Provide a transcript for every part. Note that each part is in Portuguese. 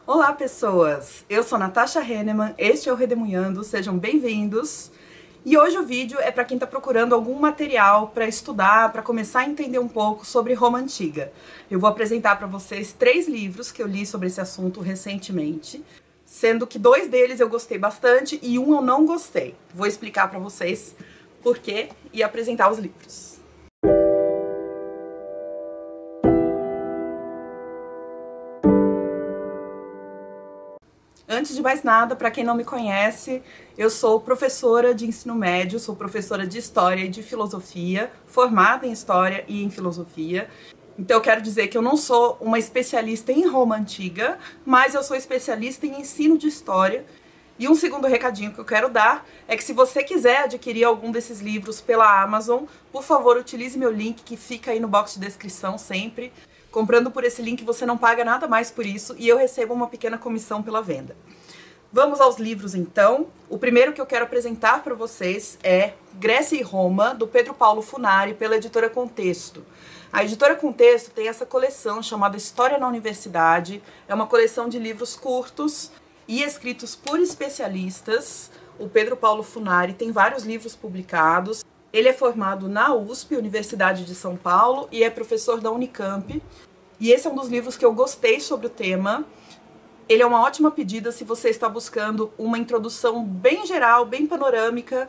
Olá, pessoas! Eu sou Natasha Henneman, este é o Redemoinhando, sejam bem-vindos. E hoje o vídeo é para quem está procurando algum material para estudar, para começar a entender um pouco sobre Roma Antiga. Eu vou apresentar para vocês 3 livros que eu li sobre esse assunto recentemente, sendo que 2 deles eu gostei bastante e um eu não gostei. Vou explicar para vocês por quê e apresentar os livros. Antes de mais nada, para quem não me conhece, eu sou professora de ensino médio, sou professora de História e de Filosofia, formada em História e em Filosofia. Então eu quero dizer que eu não sou uma especialista em Roma Antiga, mas eu sou especialista em ensino de História. E um segundo recadinho que eu quero dar é que se você quiser adquirir algum desses livros pela Amazon, por favor, utilize meu link que fica aí no box de descrição sempre. Comprando por esse link você não paga nada mais por isso e eu recebo uma pequena comissão pela venda. Vamos aos livros então. O primeiro que eu quero apresentar para vocês é Grécia e Roma, do Pedro Paulo Funari, pela editora Contexto. A editora Contexto tem essa coleção chamada História na Universidade. É uma coleção de livros curtos e escritos por especialistas. O Pedro Paulo Funari tem vários livros publicados. Ele é formado na USP, Universidade de São Paulo, e é professor da Unicamp. E esse é um dos livros que eu gostei sobre o tema. Ele é uma ótima pedida se você está buscando uma introdução bem geral, bem panorâmica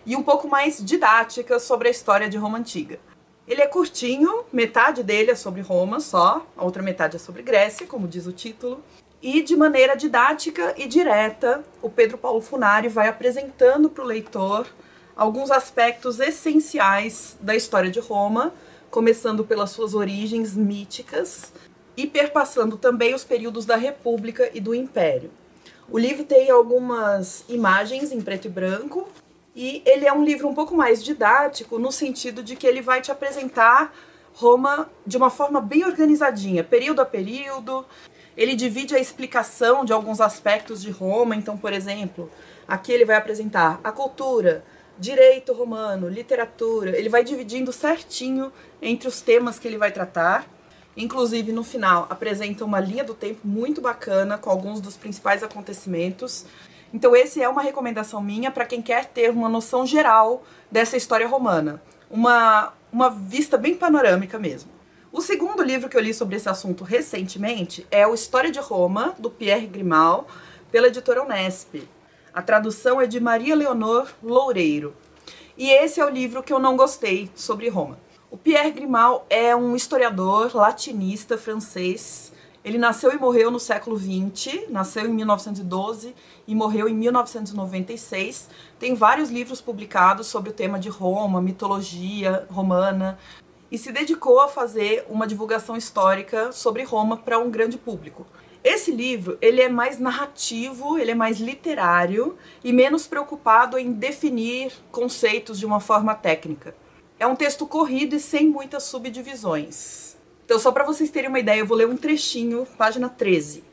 e um pouco mais didática sobre a história de Roma Antiga. Ele é curtinho, metade dele é sobre Roma só, a outra metade é sobre Grécia, como diz o título. E de maneira didática e direta, o Pedro Paulo Funari vai apresentando para o leitor alguns aspectos essenciais da história de Roma, começando pelas suas origens míticas e perpassando também os períodos da República e do Império. O livro tem algumas imagens em preto e branco e ele é um livro um pouco mais didático no sentido de que ele vai te apresentar Roma de uma forma bem organizadinha, período a período. Ele divide a explicação de alguns aspectos de Roma, então, por exemplo, aqui ele vai apresentar a cultura, direito romano, literatura, ele vai dividindo certinho entre os temas que ele vai tratar. Inclusive, no final, apresenta uma linha do tempo muito bacana com alguns dos principais acontecimentos. Então, esse é uma recomendação minha para quem quer ter uma noção geral dessa história romana. Uma vista bem panorâmica mesmo. O segundo livro que eu li sobre esse assunto recentemente é o História de Roma, do Pierre Grimal, pela editora Unesp. A tradução é de Maria Leonor Loureiro. E esse é o livro que eu não gostei sobre Roma. O Pierre Grimal é um historiador latinista francês. Ele nasceu e morreu no século XX, nasceu em 1912 e morreu em 1996. Tem vários livros publicados sobre o tema de Roma, mitologia romana, e se dedicou a fazer uma divulgação histórica sobre Roma para um grande público. Esse livro, ele é mais narrativo, ele é mais literário e menos preocupado em definir conceitos de uma forma técnica. É um texto corrido e sem muitas subdivisões. Então, só para vocês terem uma ideia, eu vou ler um trechinho, página 13.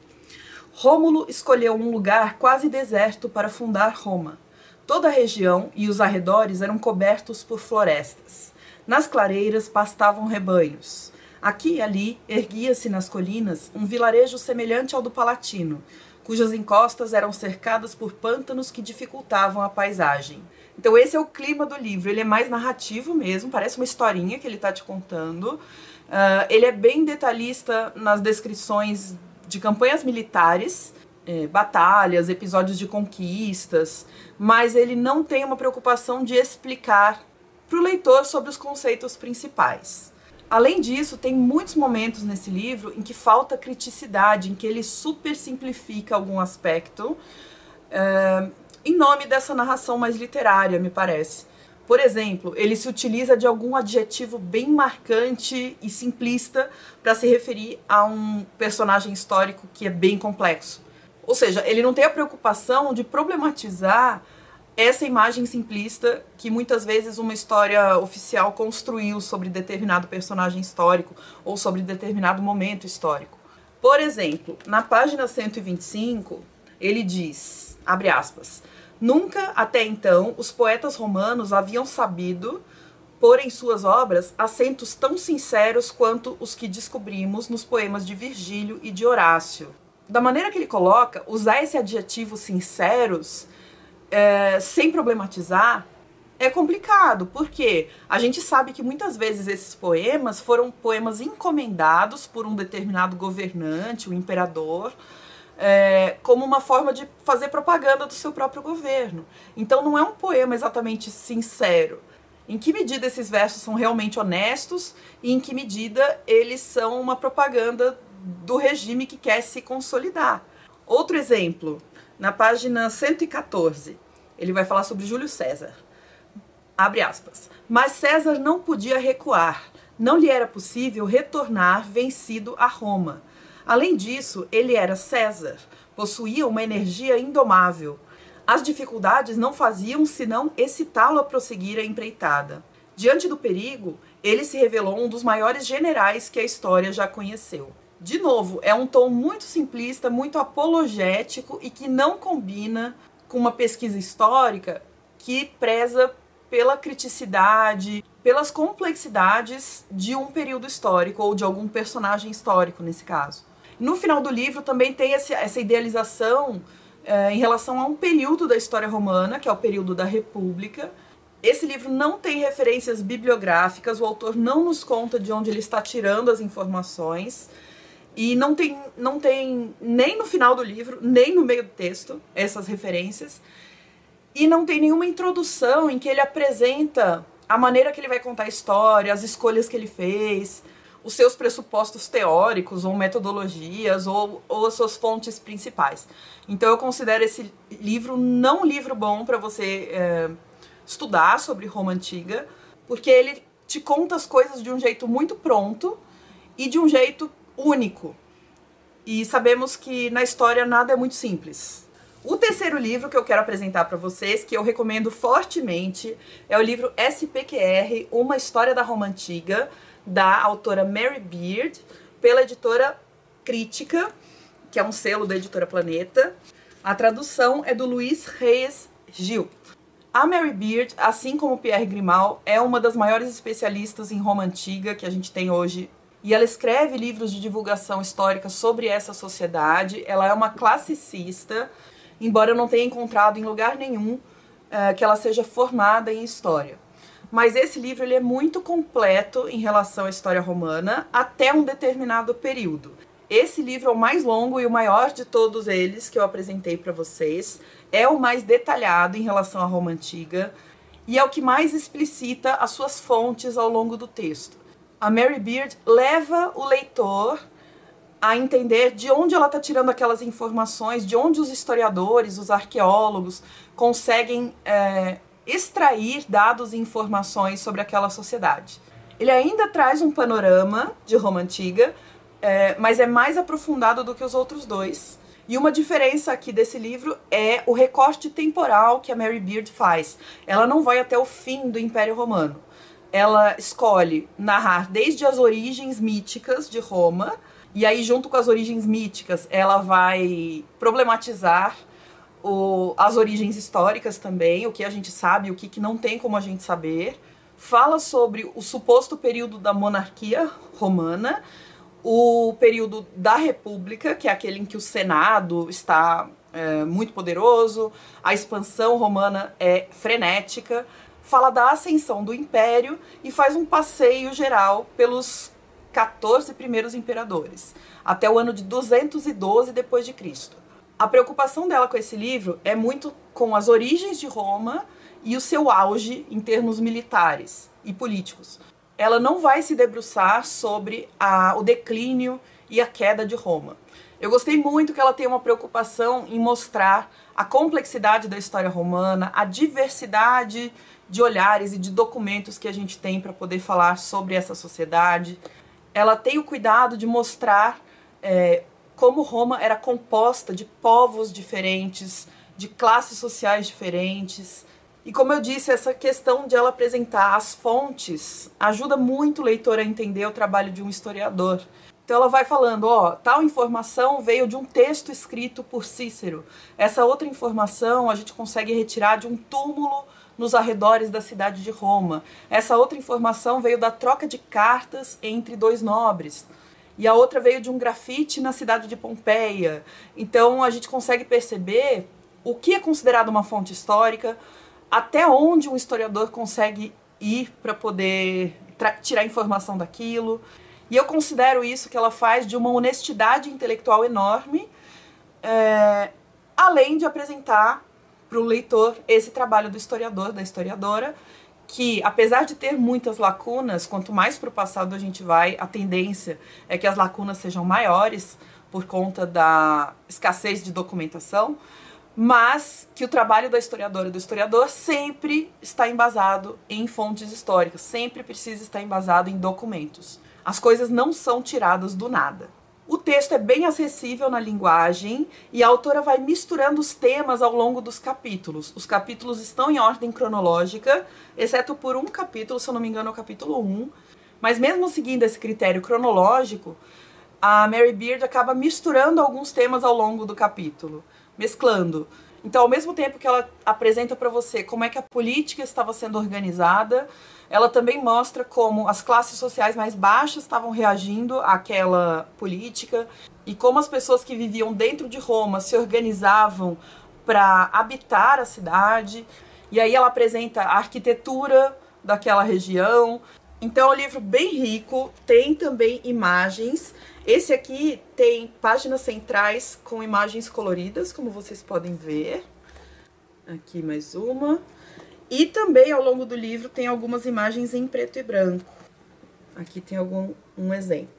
Rômulo escolheu um lugar quase deserto para fundar Roma. Toda a região e os arredores eram cobertos por florestas. Nas clareiras pastavam rebanhos. Aqui e ali erguia-se nas colinas um vilarejo semelhante ao do Palatino, cujas encostas eram cercadas por pântanos que dificultavam a paisagem. Então esse é o clima do livro, ele é mais narrativo mesmo, parece uma historinha que ele está te contando. Ele é bem detalhista nas descrições de campanhas militares, batalhas, episódios de conquistas, mas ele não tem uma preocupação de explicar para o leitor sobre os conceitos principais. Além disso, tem muitos momentos nesse livro em que falta criticidade, em que ele super simplifica algum aspecto, em nome dessa narração mais literária, me parece. Por exemplo, ele se utiliza de algum adjetivo bem marcante e simplista para se referir a um personagem histórico que é bem complexo. Ou seja, ele não tem a preocupação de problematizar essa imagem simplista que muitas vezes uma história oficial construiu sobre determinado personagem histórico ou sobre determinado momento histórico. Por exemplo, na página 125, ele diz, abre aspas, nunca até então os poetas romanos haviam sabido pôr em suas obras acentos tão sinceros quanto os que descobrimos nos poemas de Virgílio e de Horácio. da maneira que ele coloca, usar esse adjetivo sinceros, sem problematizar, é complicado, porque a gente sabe que muitas vezes esses poemas foram poemas encomendados por um determinado governante, o imperador, como uma forma de fazer propaganda do seu próprio governo. Então não é um poema exatamente sincero. Em que medida esses versos são realmente honestos e em que medida eles são uma propaganda do regime que quer se consolidar. Outro exemplo, na página 114, ele vai falar sobre Júlio César. Abre aspas. Mas César não podia recuar, não lhe era possível retornar vencido a Roma. Além disso, ele era César, possuía uma energia indomável. As dificuldades não faziam senão excitá-lo a prosseguir a empreitada. Diante do perigo, ele se revelou um dos maiores generais que a história já conheceu. De novo, é um tom muito simplista, muito apologético e que não combina com uma pesquisa histórica que preza pela criticidade, pelas complexidades de um período histórico ou de algum personagem histórico, nesse caso. No final do livro também tem essa idealização em relação a um período da história romana, que é o período da República. Esse livro não tem referências bibliográficas, o autor não nos conta de onde ele está tirando as informações, e não tem nem no final do livro, nem no meio do texto, essas referências, e não tem nenhuma introdução em que ele apresenta a maneira que ele vai contar a história, as escolhas que ele fez, os seus pressupostos teóricos ou metodologias ou as suas fontes principais. Então eu considero esse livro não um livro bom para você estudar sobre Roma Antiga, porque ele te conta as coisas de um jeito muito pronto e de um jeito único. E sabemos que na história nada é muito simples. O terceiro livro que eu quero apresentar para vocês, que eu recomendo fortemente, é o livro SPQR, Uma História da Roma Antiga, da autora Mary Beard, pela editora Crítica, que é um selo da editora Planeta. A tradução é do Luiz Reis Gil. A Mary Beard, assim como Pierre Grimald, é uma das maiores especialistas em Roma Antiga que a gente tem hoje. E ela escreve livros de divulgação histórica sobre essa sociedade. Ela é uma classicista, embora eu não tenha encontrado em lugar nenhum que ela seja formada em história. Mas esse livro ele é muito completo em relação à história romana até um determinado período. Esse livro é o mais longo e o maior de todos eles que eu apresentei para vocês. É o mais detalhado em relação à Roma Antiga e é o que mais explicita as suas fontes ao longo do texto. A Mary Beard leva o leitor a entender de onde ela está tirando aquelas informações, de onde os historiadores, os arqueólogos conseguem extrair dados e informações sobre aquela sociedade. Ele ainda traz um panorama de Roma Antiga, mas é mais aprofundado do que os outros dois. E uma diferença aqui desse livro é o recorte temporal que a Mary Beard faz. Ela não vai até o fim do Império Romano. Ela escolhe narrar desde as origens míticas de Roma, e aí junto com as origens míticas ela vai problematizar as origens históricas também, o que a gente sabe, o que não tem como a gente saber. Fala sobre o suposto período da monarquia romana, o período da República, que é aquele em que o Senado está muito poderoso, a expansão romana é frenética, fala da ascensão do Império e faz um passeio geral pelos 14 primeiros imperadores, até o ano de 212 depois de Cristo. A preocupação dela com esse livro é muito com as origens de Roma e o seu auge em termos militares e políticos. Ela não vai se debruçar sobre o declínio e a queda de Roma. Eu gostei muito que ela tem uma preocupação em mostrar a complexidade da história romana, a diversidade de olhares e de documentos que a gente tem para poder falar sobre essa sociedade. Ela tem o cuidado de mostrar como Roma era composta de povos diferentes, de classes sociais diferentes. E como eu disse, essa questão de ela apresentar as fontes ajuda muito o leitor a entender o trabalho de um historiador. Então ela vai falando, tal informação veio de um texto escrito por Cícero. Essa outra informação a gente consegue retirar de um túmulo nos arredores da cidade de Roma. Essa outra informação veio da troca de cartas entre dois nobres. e a outra veio de um grafite na cidade de Pompeia. Então a gente consegue perceber o que é considerado uma fonte histórica, até onde um historiador consegue ir para poder tirar informação daquilo. E eu considero isso que ela faz de uma honestidade intelectual enorme, além de apresentar para o leitor esse trabalho do historiador, da historiadora, que, apesar de ter muitas lacunas, quanto mais para o passado a gente vai, a tendência é que as lacunas sejam maiores por conta da escassez de documentação, mas que o trabalho da historiadora e do historiador sempre está embasado em fontes históricas, sempre precisa estar embasado em documentos. As coisas não são tiradas do nada. O texto é bem acessível na linguagem e a autora vai misturando os temas ao longo dos capítulos. Os capítulos estão em ordem cronológica, exceto por um capítulo, se eu não me engano é o capítulo 1. Mas mesmo seguindo esse critério cronológico, a Mary Beard acaba misturando alguns temas ao longo do capítulo, mesclando. Então, ao mesmo tempo que ela apresenta para você como é que a política estava sendo organizada, ela também mostra como as classes sociais mais baixas estavam reagindo àquela política e como as pessoas que viviam dentro de Roma se organizavam para habitar a cidade. E aí ela apresenta a arquitetura daquela região. Então é um livro bem rico, tem também imagens. Esse aqui tem páginas centrais com imagens coloridas, como vocês podem ver. Aqui mais uma. E também ao longo do livro tem algumas imagens em preto e branco. Aqui tem um exemplo.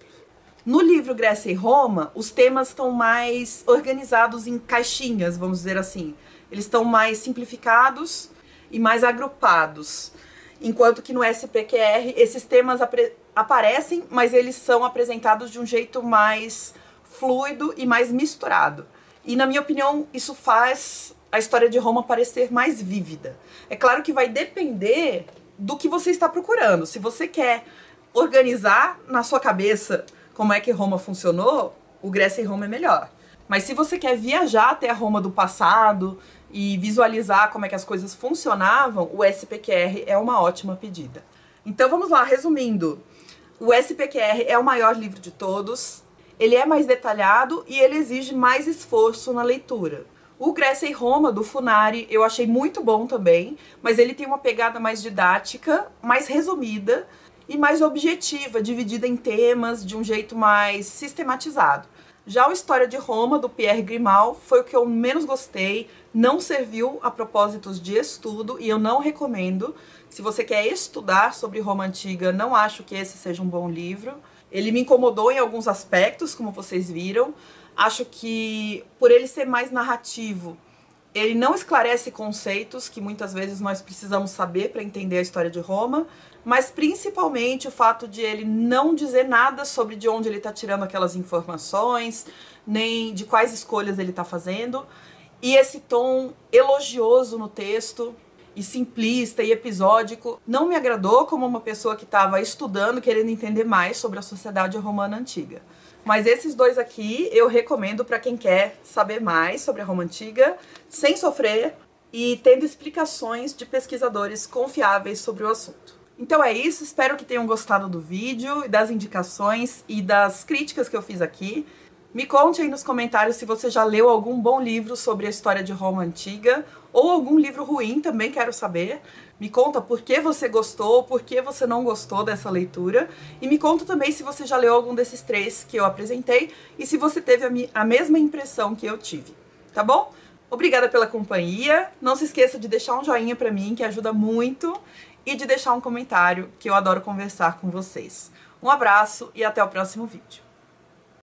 No livro Grécia e Roma, os temas estão mais organizados em caixinhas, vamos dizer assim. Eles estão mais simplificados e mais agrupados. Enquanto que no SPQR esses temas aparecem, mas eles são apresentados de um jeito mais fluido e mais misturado. E na minha opinião, isso faz a história de Roma parecer mais vívida. É claro que vai depender do que você está procurando. Se você quer organizar na sua cabeça como é que Roma funcionou, o Grécia e Roma é melhor. Mas se você quer viajar até a Roma do passado e visualizar como é que as coisas funcionavam, o SPQR é uma ótima pedida. Então vamos lá, resumindo. O SPQR é o maior livro de todos, ele é mais detalhado e ele exige mais esforço na leitura. O Grécia e Roma, do Funari, eu achei muito bom também, mas ele tem uma pegada mais didática, mais resumida e mais objetiva, dividida em temas de um jeito mais sistematizado. Já o História de Roma, do Pierre Grimal, foi o que eu menos gostei, não serviu a propósitos de estudo e eu não recomendo. Se você quer estudar sobre Roma Antiga, não acho que esse seja um bom livro. Ele me incomodou em alguns aspectos, como vocês viram. Acho que, por ele ser mais narrativo, ele não esclarece conceitos que muitas vezes nós precisamos saber para entender a história de Roma, mas principalmente o fato de ele não dizer nada sobre de onde ele está tirando aquelas informações, nem de quais escolhas ele está fazendo. E esse tom elogioso no texto, e simplista e episódico, não me agradou como uma pessoa que estava estudando, querendo entender mais sobre a sociedade romana antiga. Mas esses dois aqui eu recomendo para quem quer saber mais sobre a Roma Antiga, sem sofrer e tendo explicações de pesquisadores confiáveis sobre o assunto. Então é isso, espero que tenham gostado do vídeo, das indicações e das críticas que eu fiz aqui. Me conte aí nos comentários se você já leu algum bom livro sobre a história de Roma Antiga, ou algum livro ruim, também quero saber. Me conta por que você gostou, por que você não gostou dessa leitura. E me conta também se você já leu algum desses três que eu apresentei e se você teve a mesma impressão que eu tive, tá bom? Obrigada pela companhia. Não se esqueça de deixar um joinha pra mim, que ajuda muito, e de deixar um comentário, que eu adoro conversar com vocês. Um abraço e até o próximo vídeo.